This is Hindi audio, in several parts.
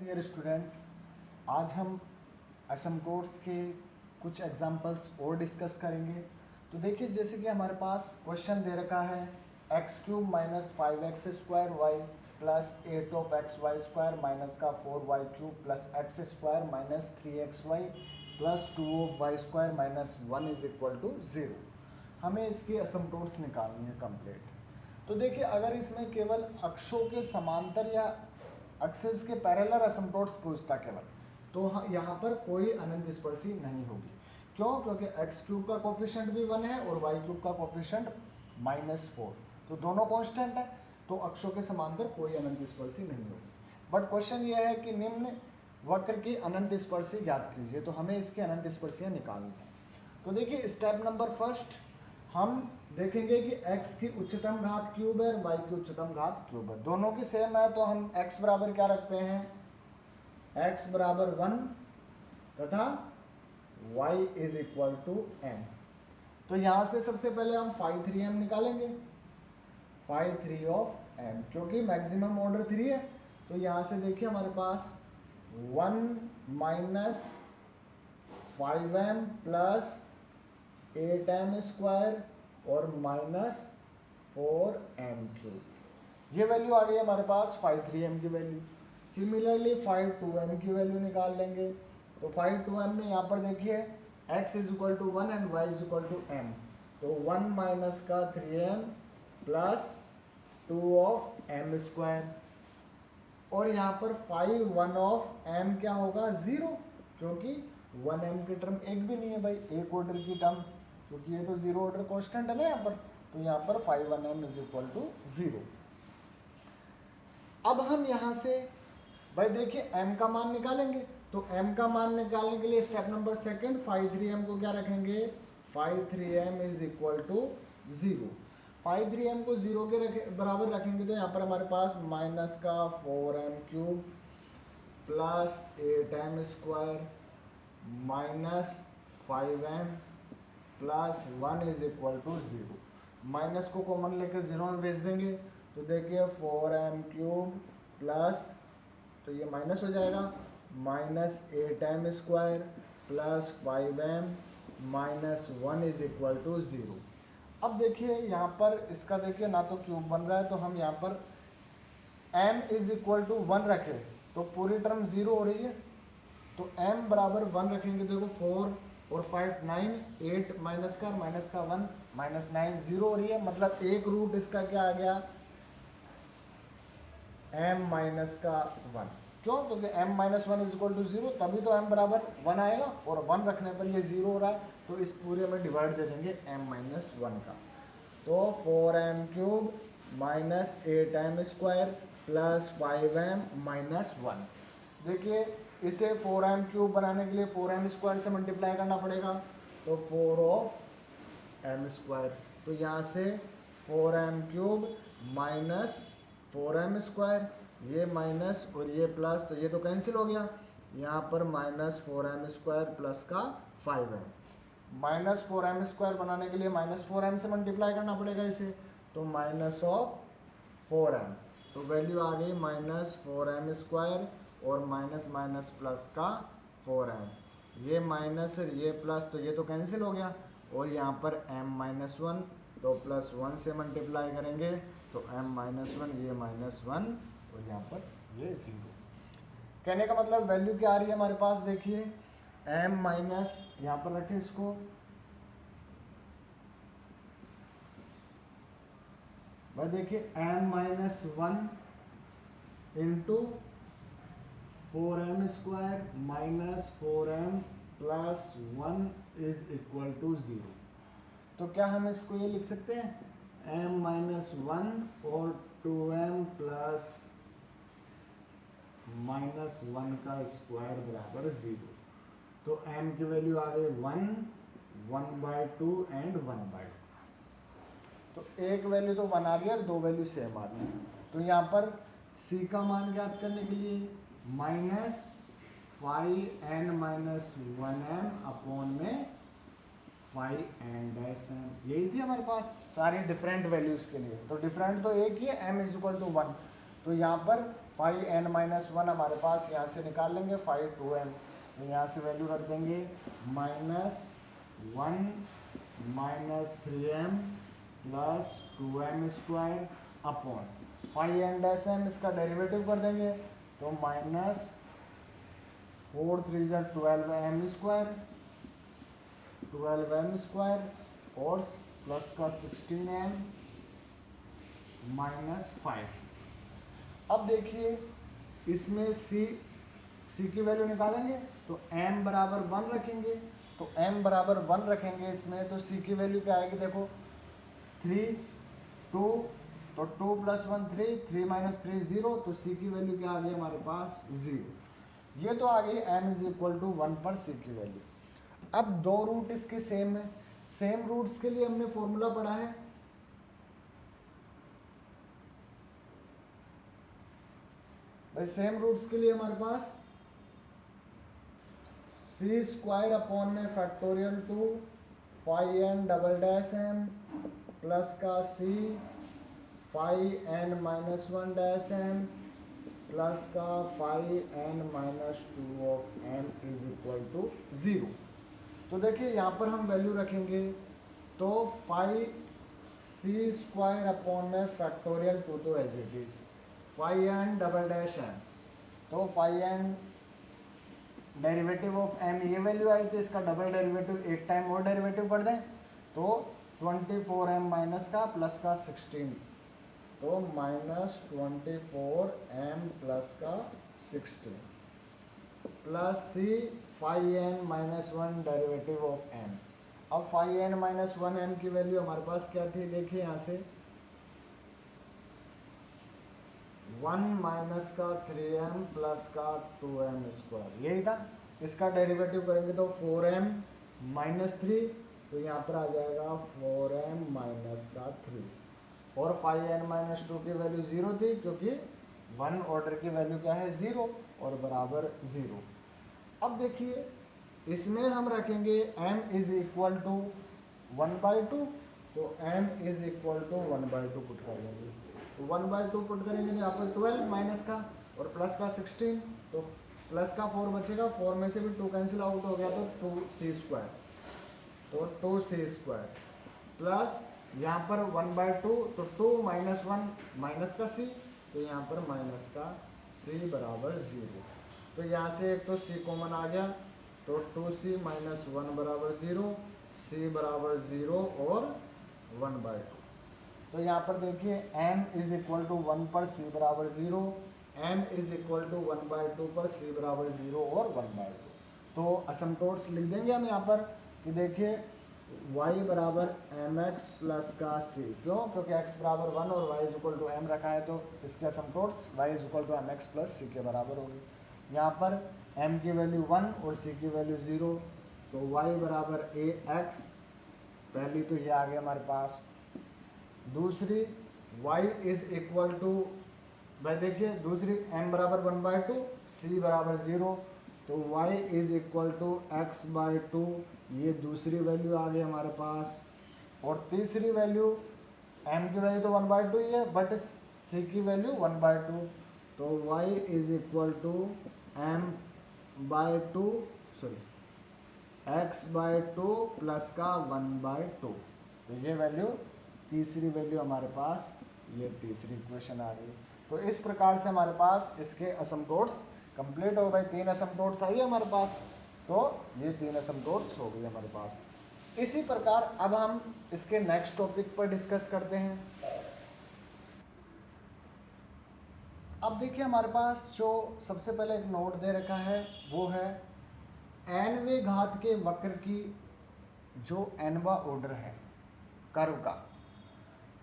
डियर स्टूडेंट्स, आज हम एसिम्प्टोट्स के कुछ एग्जांपल्स और डिस्कस करेंगे। तो देखिए, जैसे कि हमारे पास क्वेश्चन दे रखा है x cube minus 5x square y plus 8 of x y square minus का 4y cube plus x square minus 3xy plus 2 of y square minus 1 is equal to 0। हमें इसकी एसिम्प्टोट्स निकालनी है कंप्लीट। तो देखिए, अगर इसमें केवल अक्षों के समांतर या एक्सिस के पैरेलल एसिम्प्टोट्स पूछता केवल, तो यहाँ पर कोई अनंत स्पर्शी नहीं होगी। क्यों? क्योंकि एक्स क्यूब का कोफिशिएंट भी 1 है और वाई क्यूब का कोफिशिएंट -4, तो दोनों कांस्टेंट है, तो अक्षों के समांतर कोई अनंत स्पर्शी नहीं होगी। बट क्वेश्चन ये है कि निम्न वक्र की अनंत स्पर्शी ज्ञात कीजिए, तो हमें इसकी अनंत स्पर्शियाँ निकालनी है। तो देखिए, स्टेप नंबर फर्स्ट हम देखेंगे कि x की उच्चतम घात क्यूब है और y की उच्चतम घात क्यूब है, दोनों की सेम है, तो हम x बराबर क्या रखते हैं, x बराबर 1 तथा y is equal to m। तो यहां से सबसे पहले हम फाई 3m निकालेंगे, फाई 3 ऑफ m, क्योंकि मैक्सिमम ऑर्डर 3 है। तो यहां से देखिए हमारे पास 1 minus 5m plus 8m square और माइनस 4m क्यूब, ये वैल्यू आ गई हमारे पास 5 3m की वैल्यू। सिमिलरली 5 2m की वैल्यू निकाल लेंगे। तो 5 2m में यहाँ पर देखिए x is equal to 1 and y is equal to m, तो 1 माइनस का 3m plus 2 of m square, और यहाँ पर 5 1 ऑफ m क्या होगा 0, क्योंकि 1m की टर्म एक भी नहीं है भाई, एक ऑर्डर की टर्म, क्योंकि ये तो 0 ऑर्डर कांस्टेंट है ना यहाँ पर, तो यहाँ पर 5 1m इज इक्वल टू 0। अब हम यहाँ से भाई देखिए m का मान निकालेंगे, तो m का मान निकालने के लिए स्टेप नंबर सेकंड 5 3m को क्या रखेंगे, 5 3m is equal to 0। 5 3m को 0 के बराबर रखेंगे, तो यहाँ पर हमारे पास माइनस का 4m cube plus 8m square minus 5m plus 1 is equal to 0। Minus को कॉमन लेकर 0 में भेज देंगे, तो देखिए 4m क्यूब प्लस, तो ये माइनस हो जाएगा, minus 8m square plus 5m minus 1 is equal to 0। अब देखिए यहाँ पर इसका देखिए ना तो क्यूब बन रहा है, तो हम यहाँ पर m इज इक्वल टू 1 रखें तो पूरी टर्म 0 हो रही है, तो m बराबर 1 रखेंगे, देखो 4 और 5 9, 8 माइनस का 1 माइनस 9 0 हो रही है, मतलब एक रूट इसका क्या आ गया, m माइनस का 1। क्यों? क्योंकि m minus 1 is equal to 0, तभी तो m बराबर 1 आएगा, और 1 रखने पर ये 0 हो रहा है, तो इस पूरे में डिवाइड दे देंगे m माइनस 1 का, तो 4m cube minus 8m square plus 5m minus 1। देखिए इसे 4m क्यूब बनाने के लिए 4m स्क्वायर से मल्टीप्लाई करना पड़ेगा, तो 4 ऑफ m स्क्वायर, तो यहाँ से 4m cube minus 4m square, ये माइनस और ये प्लस, तो ये तो कैंसिल हो गया, यहाँ पर माइनस 4m स्क्वायर प्लस का 5m, माइनस 4m स्क्वायर बनाने के लिए माइनस 4m से मल्टीप्लाई करना पड़ेगा इसे, तो माइनस ऑफ 4m, तो वैल्यू आ गई माइनस 4m स्क्वायर और माइनस माइनस प्लस का 4m, ये माइनस ये प्लस, तो ये तो कैंसिल हो गया, और यहाँ पर m माइनस 1, तो प्लस 1 से मल्टीप्लाई करेंगे, तो m माइनस 1, ये माइनस 1 और यहाँ पर ये 0। कहने का मतलब वैल्यू क्या आ रही है हमारे पास, देखिए m माइनस, यहाँ पर रखें इसको, भाई देखिए m minus 1 into 4m square minus 4m plus 1 is equal to 0। तो क्या हम इसको ये लिख सकते हैं m माइनस 1 और 2m प्लस माइनस 1 का स्क्वायर बराबर 0। तो m की वैल्यू आ गई 1, 1/2 एंड 1/2, तो एक वैल्यू तो 1 आ रही है और दो वैल्यू सेम आ रही है। तो यहाँ पर c का मान ज्ञात करने के लिए minus 5n minus 1m upon में 5n डैश m, यही थी हमारे पास सारी डिफरेंट वैल्यूज के लिए। तो डिफरेंट तो एक ही है, m इज इक्वल टू 1, तो यहाँ पर फाइव एन माइनस वन हमारे पास यहाँ से निकाल लेंगे, फाइव टू एम, तो यहाँ से वैल्यू रख देंगे minus one minus three m plus two m square upon five n dash m, इसका डेरिवेटिव कर देंगे तो माइनस फोर थ्री ज़ा ट्वेल्व एम स्क्वायर और प्लस का 16m माइनस 5। अब देखिए इसमें c की वैल्यू निकालेंगे तो m बराबर 1 रखेंगे, तो m बराबर 1 रखेंगे इसमें, तो c की वैल्यू क्या आएगी देखो 3 2, तो 2 प्लस 1 3, 3 माइनस 3 0, तो c की वैल्यू क्या आ गई हमारे पास 0। ये तो आ गई m इज इक्वल टू 1 पर c की वैल्यू। अब दो रूट इसके सेम है, सेम रूट्स के लिए हमने फॉर्मूला पढ़ा है, भाई सेम रूट्स के लिए हमारे पास सी स्क्वायर अपॉन में factorial two five n double dash m plus का C five n minus one dash m plus का five n minus two of m is equal to 0। तो देखिए यहाँ पर हम वैल्यू रखेंगे तो फाइव सी स्क्वायर अपॉन में फैक्टोरियल टू, तो as it is five n double dash m, तो five n derivative of m ये वैल्यू आई थी, इसका डबल डेरिवेटिव एक टाइम और डेरिवेटिव कर दें तो 24m माइनस का प्लस का 16, तो माइनस 24m प्लस का 16 plus C five n minus one derivative of m. अब five n minus one m की वैल्यू हमारे पास क्या थी, देखिए यहाँ से 1 माइनस का 3m प्लस का 2m स्क्वायर, यही था। इसका डेरिवेटिव करेंगे तो 4m माइनस 3, तो यहाँ पर आ जाएगा 4m माइनस का 3, और 5n माइनस 2 की वैल्यू 0 थी क्योंकि 1 ऑर्डर की वैल्यू क्या है 0 और बराबर 0। अब देखिए इसमें हम रखेंगे m इज इक्वल टू 1/2, तो m is equal to 1/2 put कर देंगे, तो 1/2 पुट करेंगे तो यहाँ पर 12 माइनस का और प्लस का 16, तो प्लस का 4 बचेगा, 4 में से भी 2 कैंसिल आउट हो गया तो 2c स्क्वायर, तो 2c स्क्वायर प्लस यहाँ पर 1/2, तो 2 माइनस 1 माइनस का c, तो यहाँ पर माइनस का c बराबर 0। तो यहाँ से एक तो c कॉमन आ गया, तो 2c माइनस 1 बराबर 0, c बराबर 0 और 1/2। तो यहाँ पर देखिए m इज इक्वल टू 1 पर c बराबर 0, m इज इक्वल टू 1/2 पर c बराबर 0 और 1/2। तो असमटोट्स लिख देंगे हम यहाँ पर कि देखिए y बराबर mx प्लस का c, क्यों, क्योंकि x बराबर 1 और y is equal to m रखा है, तो इसके asymptotes y is equal to mx plus c के बराबर होगी। यहाँ पर m की वैल्यू 1 और c की वैल्यू 0, तो y बराबर ax, पहली तो ये आ गया हमारे पास। दूसरी y इज इक्वल टू, भाई देखिए दूसरी m बराबर 1/2, c बराबर 0, तो y is equal to x/2, ये दूसरी वैल्यू आ गई हमारे पास। और तीसरी वैल्यू m की वैल्यू तो 1/2 ही है, बट c की वैल्यू 1/2, तो y is equal to m/2 sorry x/2 plus का 1/2, तो ये वैल्यू तीसरी वैल्यू हमारे पास, ये तीसरी इक्वेशन आ गई। तो इस प्रकार से हमारे पास इसके असमटोट्स कंप्लीट हो गए, 3 असमटोट्स आई है हमारे पास, तो ये 3 असमटोट्स हो गई हमारे पास। इसी प्रकार अब हम इसके नेक्स्ट टॉपिक पर डिस्कस करते हैं। अब देखिए हमारे पास जो सबसे पहले एक नोट दे रखा है वो है nवें घात के वक्र की जो nवा ऑर्डर है कर्व का,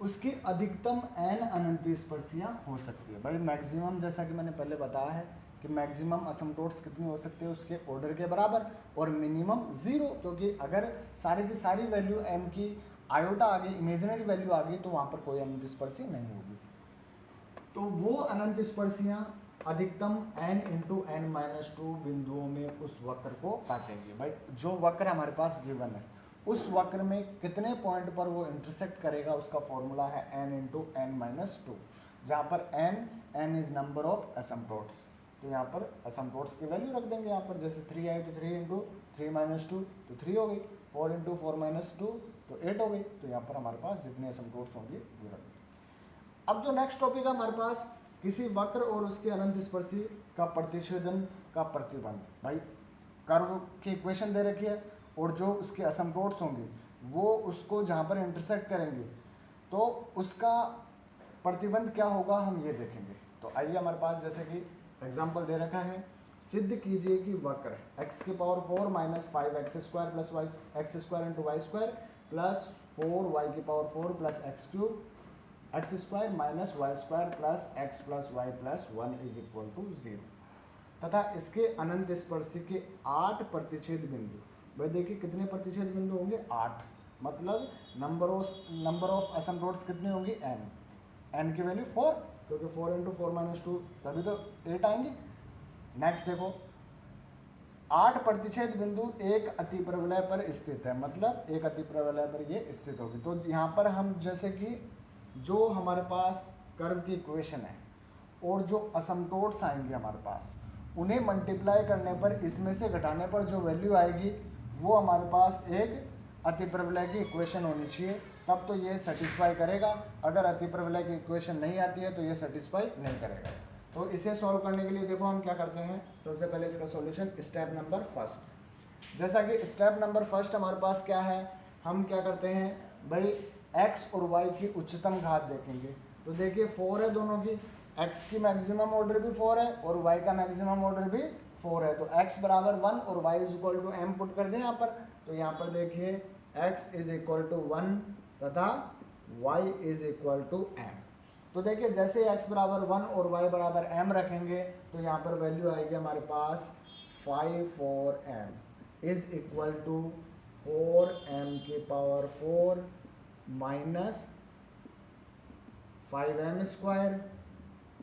उसकी अधिकतम n अनंत स्पर्शियाँ हो सकती है। भाई मैक्सिमम, जैसा कि मैंने पहले बताया है कि मैक्सिमम असमटोट्स कितनी हो सकती है उसके ऑर्डर के बराबर, और मिनिमम 0, क्योंकि अगर सारी की सारी वैल्यू m की आयोटा आ गई, इमेजिनरी वैल्यू आ गई, तो वहाँ पर कोई अनंत स्पर्शी नहीं होगी। तो वो अनंत स्पर्शियाँ अधिकतम n इंटू n माइनस 2 बिंदुओं में उस वक्र को काटेंगे। भाई जो वक्र हमारे पास गिवन है उस वक्र में कितने पॉइंट पर वो इंटरसेक्ट करेगा, उसका फॉर्मूला है n इंटू n माइनस 2। जहाँ पर n is number of asymptotes, तो यहाँ पर एसिम्प्टोट्स की वैल्यू रख देंगे यहाँ पर, जैसे 3 आई तो 3 इंटू 3 माइनस 2 तो 3 हो गई, 4 इंटू 4 माइनस 2 तो 8 हो गई, तो यहाँ पर हमारे पास जितने एसिम्प्टोट्स होंगे वो रख देंगे। अब जो नेक्स्ट टॉपिक है हमारे पास, किसी वक्र और उसके अनंत स्पर्शी का प्रतिच्छेदन का प्रतिबंध। भाई कर्व की इक्वेशन दे रखी है और जो उसके एसिम्प्टोट्स होंगे वो उसको जहाँ पर इंटरसेक्ट करेंगे तो उसका प्रतिबंध क्या होगा हम ये देखेंगे। तो आइए हमारे पास जैसे कि एग्जाम्पल दे रखा है, सिद्ध कीजिए कि वक्र x की power 4 minus 5x square plus y x square into y square plus 4y की power 4 plus x cube x square minus y square plus x plus y plus 1 is equal to 0 तथा इसके अनंत स्पर्शी के 8 प्रतिच्छेद बिंदु। भाई देखिए कितने प्रतिच्छेद बिंदु होंगे, 8, मतलब नंबर ऑफ एसिम्प्टोट्स कितने होंगे, n की वैल्यू 4, क्योंकि 4 इंटू 4 माइनस 2 तभी तो 8 आएंगे। नेक्स्ट देखो, 8 प्रतिच्छेद बिंदु एक अतिप्रवलय पर स्थित है, मतलब एक अतिप्रवलय पर ये स्थित होगी। तो यहाँ पर हम जैसे कि जो हमारे पास कर्व की इक्वेशन है और जो असिम्प्टोट्स आएंगे हमारे पास, उन्हें मल्टीप्लाई करने पर इसमें से घटाने पर जो वैल्यू आएगी वो हमारे पास एक अतिप्रवलय की इक्वेशन होनी चाहिए, तब तो ये सेटिस्फाई करेगा। अगर अतिप्रवलय की इक्वेशन नहीं आती है तो ये सेटिस्फाई नहीं करेगा। तो इसे सॉल्व करने के लिए देखो हम क्या करते हैं, सबसे पहले इसका सॉल्यूशन स्टेप नंबर फर्स्ट। जैसा कि स्टेप नंबर फर्स्ट हमारे पास क्या है, हम क्या करते हैं भाई x और y की उच्चतम घात देखेंगे। तो देखिए 4 है दोनों की, x की मैक्सिमम ऑर्डर भी 4 है और y का मैक्सिमम ऑर्डर भी 4 है। तो x बराबर 1 और y is equal to m put कर दें यहाँ पर। तो यहाँ पर देखिए x इज इक्वल टू 1 तथा y is equal to m। तो देखिए जैसे x बराबर 1 और y बराबर m रखेंगे तो यहाँ पर वैल्यू आएगी हमारे पास 5 4m is equal to 4m की पावर 4 माइनस 5m स्क्वायर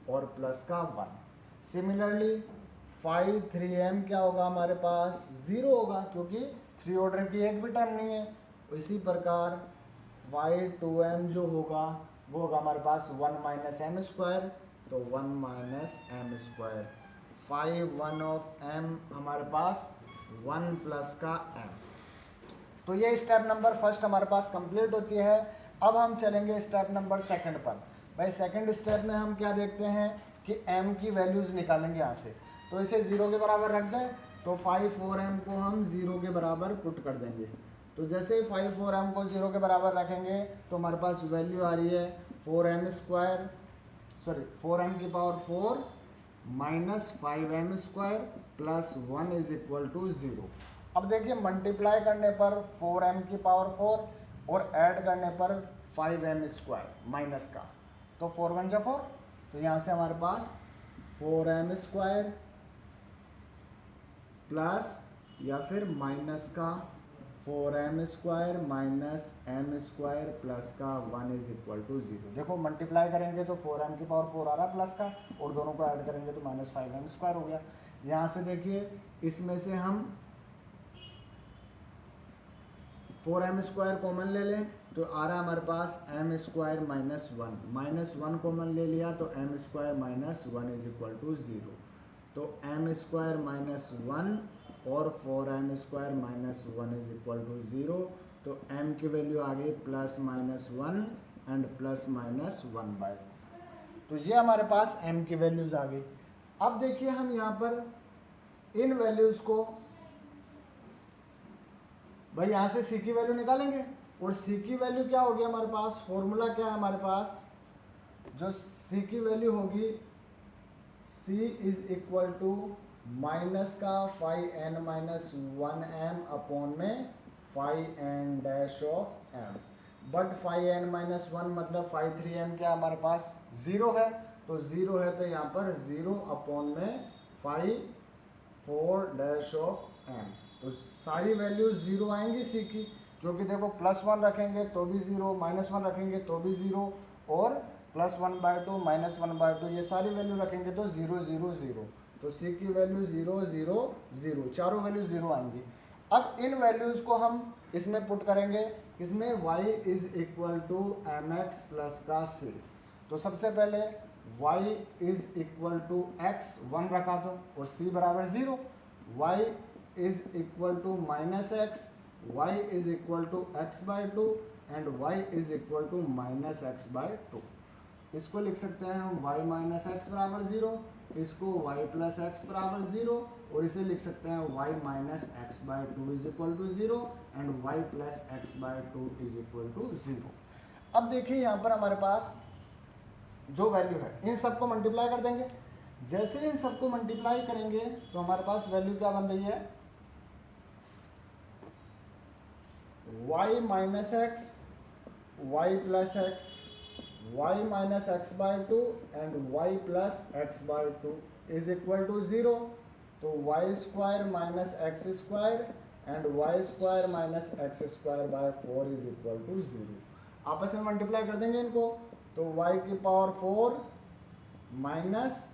और प्लस का 1। सिमिलरली 5 3m क्या होगा हमारे पास, 0 होगा, क्योंकि 3 ऑर्डर की एक भी टर्म नहीं है। इसी प्रकार 5 2m जो होगा वो होगा हमारे पास 1 माइनस m स्क्वायर, तो 1 minus m square. 5 1 of m हमारे पास 1 प्लस का m। तो ये स्टेप नंबर फर्स्ट हमारे पास कंप्लीट होती है। अब हम चलेंगे स्टेप नंबर सेकंड पर। भाई सेकंड स्टेप में हम क्या देखते हैं कि m की वैल्यूज़ निकालेंगे यहाँ से। तो इसे 0 के बराबर रख दें, तो 5 4m को हम 0 के बराबर पुट कर देंगे। तो जैसे 5 4m को 0 के बराबर रखेंगे तो हमारे पास वैल्यू आ रही है 4m स्क्वायर, सॉरी 4m की power 4 minus 5m square plus 1 is equal to 0। अब देखिए मल्टीप्लाई करने पर 4m की पावर 4 और ऐड करने पर 5m स्क्वायर माइनस का, तो 4 1 जा 4, तो यहाँ से हमारे पास 4m स्क्वायर प्लस या फिर माइनस का 4m square minus m square plus का 1 इज इक्वल टू 0। देखो मल्टीप्लाई करेंगे तो 4m की पावर 4 आ रहा है प्लस का, और दोनों को ऐड करेंगे तो माइनस 5m स्क्वायर हो गया। यहाँ से देखिए इसमें से हम 4m स्क्वायर कॉमन ले लें तो आ रहा है हमारे पास m square minus 1, minus 1 common ले लिया तो m square minus 1 is equal to 0। तो m स्क्वायर माइनस 1 और 4m square minus 1 is equal to 0। तो m की वैल्यू आ गई plus minus 1 and plus minus 1/2। तो ये हमारे पास m की वैल्यूज आ गई। अब देखिए हम यहाँ पर इन वैल्यूज को, भाई यहाँ से c की वैल्यू निकालेंगे और c की वैल्यू क्या होगी हमारे पास, फॉर्मूला क्या है हमारे पास, जो c की वैल्यू होगी c is equal to minus का 5n माइनस 1m अपॉन में 5n dash of m। But 5n minus 1 मतलब 5 3m क्या हमारे पास 0 है, तो 0 है तो यहाँ पर 0 अपॉन में 5 4 डैश ऑफ m। तो सारी वैल्यूज 0 आएंगी सी की, क्योंकि देखो प्लस 1 रखेंगे तो भी 0, माइनस 1 रखेंगे तो भी 0, और प्लस 1/2 माइनस 1/2 ये सारी वैल्यू रखेंगे तो 0 0 0। तो सी की वैल्यू 0 0 0, चारों वैल्यू 0 आएंगी। अब इन वैल्यूज़ को हम इसमें पुट करेंगे, इसमें y is equal to mx plus का c। तो सबसे पहले y is equal to x 1 रखा दो और c बराबर 0, y is equal to minus x, y is equal to x by 2 and y is equal to minus x by 2। इसको लिख सकते हैं हम y माइनस एक्स बराबर 0, इसको y प्लस एक्स बराबर 0 और इसे लिख सकते हैं y minus x by 2 is equal to 0 and y plus x by 2 is equal to 0। अब देखिए यहाँ पर हमारे पास जो वैल्यू है इन सबको मल्टीप्लाई कर देंगे। जैसे इन सबको मल्टीप्लाई करेंगे तो हमारे पास वैल्यू क्या बन रही है, y minus x, y plus x, y minus x by 2 and y plus x by 2 is equal to 0। तो y square minus x square and y square minus x square by 4 is equal to 0। आपस में मल्टीप्लाई कर देंगे इनको, तो y की power 4 minus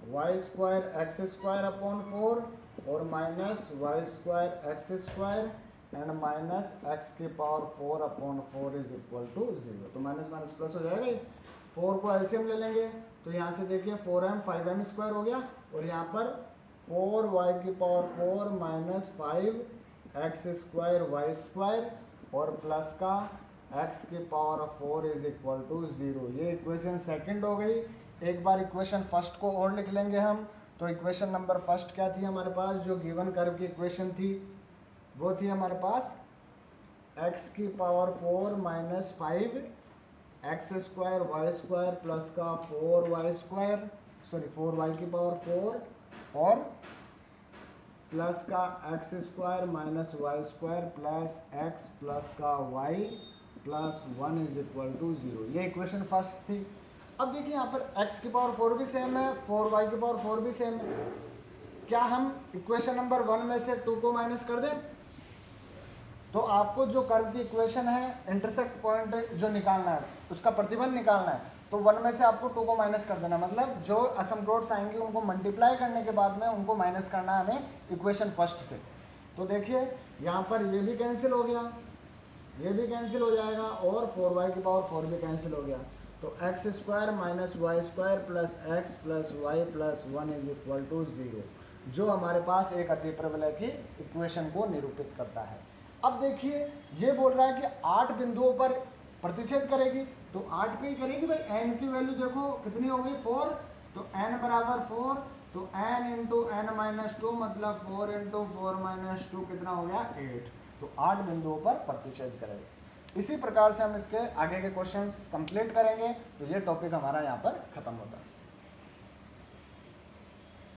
y square x square upon 4 और minus y square x square and minus x की power 4 upon 4 is equal to 0। तो माइनस माइनस प्लस हो जाएगा, 4 को एलसीएम ले लेंगे तो यहाँ से देखिए 4m 5m स्क्वायर हो गया और यहाँ पर 4y की power 4 minus 5 x square y square और प्लस का x की पावर 4 इज इक्वल टू 0। ये इक्वेशन सेकंड हो गई। एक बार इक्वेशन फर्स्ट को और लिख लेंगे हम। तो इक्वेशन नंबर फर्स्ट क्या थी हमारे पास, जो गिवन कर्व की इक्वेशन थी वो थी हमारे पास x की power 4 minus 5 x square y square plus का 4y स्क्वायर, सॉरी 4y की पावर 4 और प्लस का x square minus y square plus x plus का y plus 1 is equal to 0। ये इक्वेशन फर्स्ट थी। अब देखिए यहाँ पर x की पावर 4 भी सेम है, 4y की पावर 4 भी सेम है। क्या हम इक्वेशन नंबर 1 में से 2 को माइनस कर दें? तो आपको जो कर्व की इक्वेशन है इंटरसेक्ट पॉइंट जो निकालना है, उसका प्रतिबंध निकालना है, तो 1 में से आपको 2 को माइनस कर देना। मतलब जो असमप्रोट्स आएंगे उनको मल्टीप्लाई करने के बाद में उनको माइनस करना है हमें इक्वेशन फर्स्ट से। तो देखिए यहाँ पर ये भी कैंसिल हो गया, ये भी कैंसिल हो जाएगा और 4y की पावर 4 भी कैंसिल हो गया। तो x square minus y square plus x plus y plus 1 is equal to 0, जो हमारे पास एक अतिप्रवलय की इक्वेशन को निरूपित करता है। अब देखिए ये बोल रहा है कि 8 बिंदुओं पर प्रतिच्छेद करेगी, तो 8 पे ही करेगी भाई। n की वैल्यू देखो कितनी हो गई 4, तो n बराबर 4, तो n इंटू एन माइनस 2 मतलब 4 इंटू 4 माइनस 2 कितना हो गया 8। तो 8 बिंदुओं पर प्रतिच्छेद करेगी। इसी प्रकार से हम इसके आगे के क्वेश्चंस कंप्लीट करेंगे। तो ये टॉपिक हमारा यहाँ पर खत्म होता है।